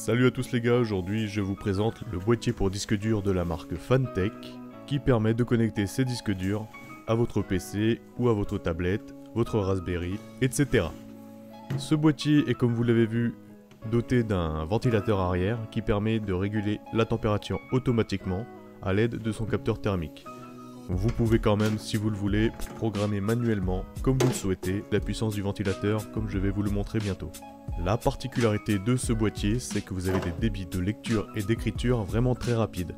Salut à tous les gars, aujourd'hui je vous présente le boîtier pour disque dur de la marque Fantech qui permet de connecter ces disques durs à votre PC ou à votre tablette, votre Raspberry, etc. Ce boîtier est, comme vous l'avez vu, doté d'un ventilateur arrière qui permet de réguler la température automatiquement à l'aide de son capteur thermique. Vous pouvez quand même, si vous le voulez, programmer manuellement, comme vous le souhaitez, la puissance du ventilateur, comme je vais vous le montrer bientôt. La particularité de ce boîtier, c'est que vous avez des débits de lecture et d'écriture vraiment très rapides.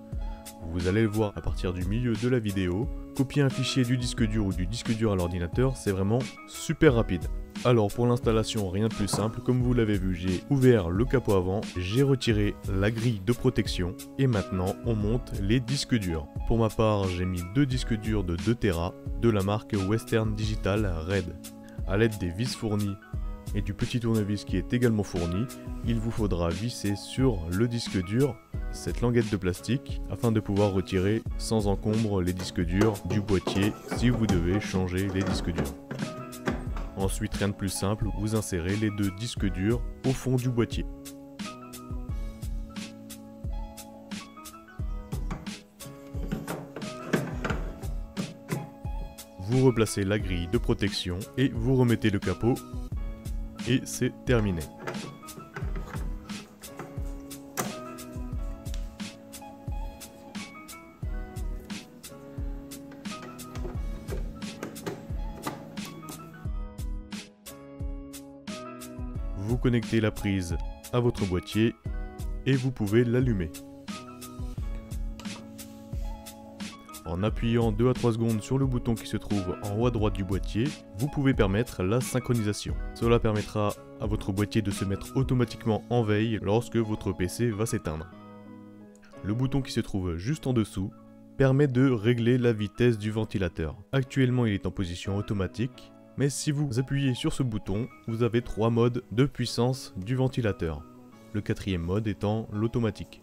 Vous allez le voir à partir du milieu de la vidéo. Copier un fichier du disque dur ou du disque dur à l'ordinateur, c'est vraiment super rapide. Alors pour l'installation, rien de plus simple, comme vous l'avez vu, j'ai ouvert le capot avant, j'ai retiré la grille de protection et maintenant on monte les disques durs. Pour ma part, j'ai mis deux disques durs de 2 Tera de la marque Western Digital Red. A l'aide des vis fournies et du petit tournevis qui est également fourni, il vous faudra visser sur le disque dur cette languette de plastique afin de pouvoir retirer sans encombre les disques durs du boîtier si vous devez changer les disques durs. Ensuite, rien de plus simple, vous insérez les deux disques durs au fond du boîtier. Vous replacez la grille de protection et vous remettez le capot et c'est terminé. Vous connectez la prise à votre boîtier et vous pouvez l'allumer. En appuyant 2 à 3 secondes sur le bouton qui se trouve en haut à droite du boîtier, vous pouvez permettre la synchronisation. Cela permettra à votre boîtier de se mettre automatiquement en veille lorsque votre PC va s'éteindre. Le bouton qui se trouve juste en dessous permet de régler la vitesse du ventilateur. Actuellement, il est en position automatique. Mais si vous appuyez sur ce bouton, vous avez 3 modes de puissance du ventilateur. Le 4e mode étant l'automatique.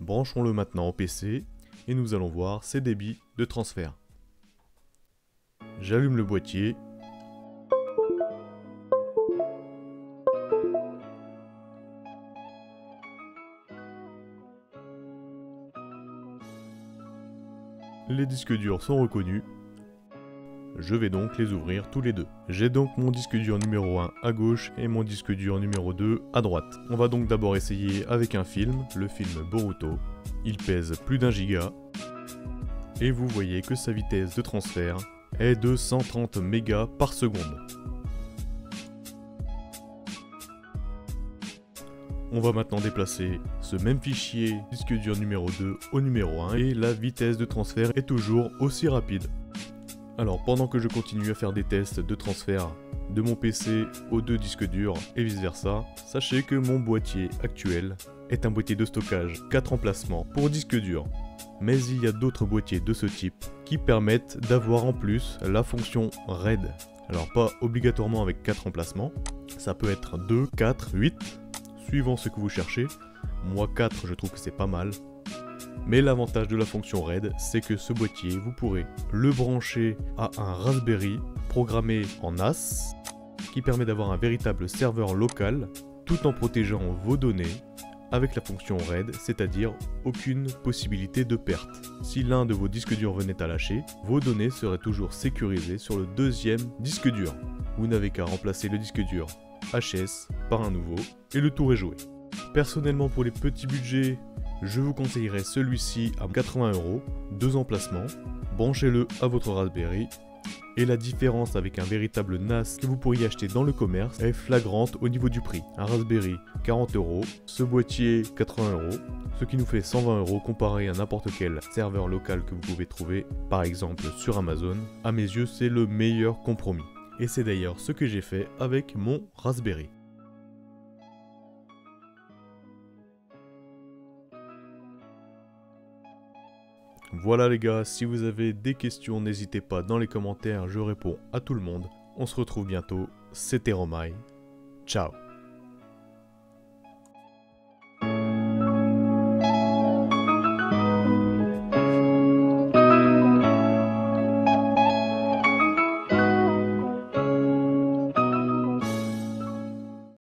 Branchons-le maintenant au PC et nous allons voir ses débits de transfert. J'allume le boîtier. Les disques durs sont reconnus. Je vais donc les ouvrir tous les deux. J'ai donc mon disque dur numéro 1 à gauche et mon disque dur numéro 2 à droite. On va donc d'abord essayer avec un film, le film Boruto. Il pèse plus d'1 giga. Et vous voyez que sa vitesse de transfert est de 130 mégas par seconde. On va maintenant déplacer ce même fichier disque dur numéro 2 au numéro 1 et la vitesse de transfert est toujours aussi rapide. Alors pendant que je continue à faire des tests de transfert de mon PC aux deux disques durs et vice versa, sachez que mon boîtier actuel est un boîtier de stockage 4 emplacements pour disque dur. Mais il y a d'autres boîtiers de ce type qui permettent d'avoir en plus la fonction RAID. Alors pas obligatoirement avec 4 emplacements, ça peut être 2, 4, 8, suivant ce que vous cherchez. Moi 4 je trouve que c'est pas mal. Mais l'avantage de la fonction RAID, c'est que ce boîtier, vous pourrez le brancher à un Raspberry programmé en NAS, qui permet d'avoir un véritable serveur local, tout en protégeant vos données avec la fonction RAID, c'est-à-dire aucune possibilité de perte. Si l'un de vos disques durs venait à lâcher, vos données seraient toujours sécurisées sur le deuxième disque dur. Vous n'avez qu'à remplacer le disque dur HS par un nouveau, et le tour est joué. Personnellement, pour les petits budgets, je vous conseillerais celui-ci à 80 €, 2 emplacements, branchez-le à votre Raspberry, et la différence avec un véritable NAS que vous pourriez acheter dans le commerce est flagrante au niveau du prix. Un Raspberry 40 €, ce boîtier 80 €, ce qui nous fait 120 € comparé à n'importe quel serveur local que vous pouvez trouver, par exemple sur Amazon. À mes yeux, c'est le meilleur compromis. Et c'est d'ailleurs ce que j'ai fait avec mon Raspberry. Voilà les gars, si vous avez des questions, n'hésitez pas dans les commentaires, je réponds à tout le monde. On se retrouve bientôt, c'était Romain. Ciao.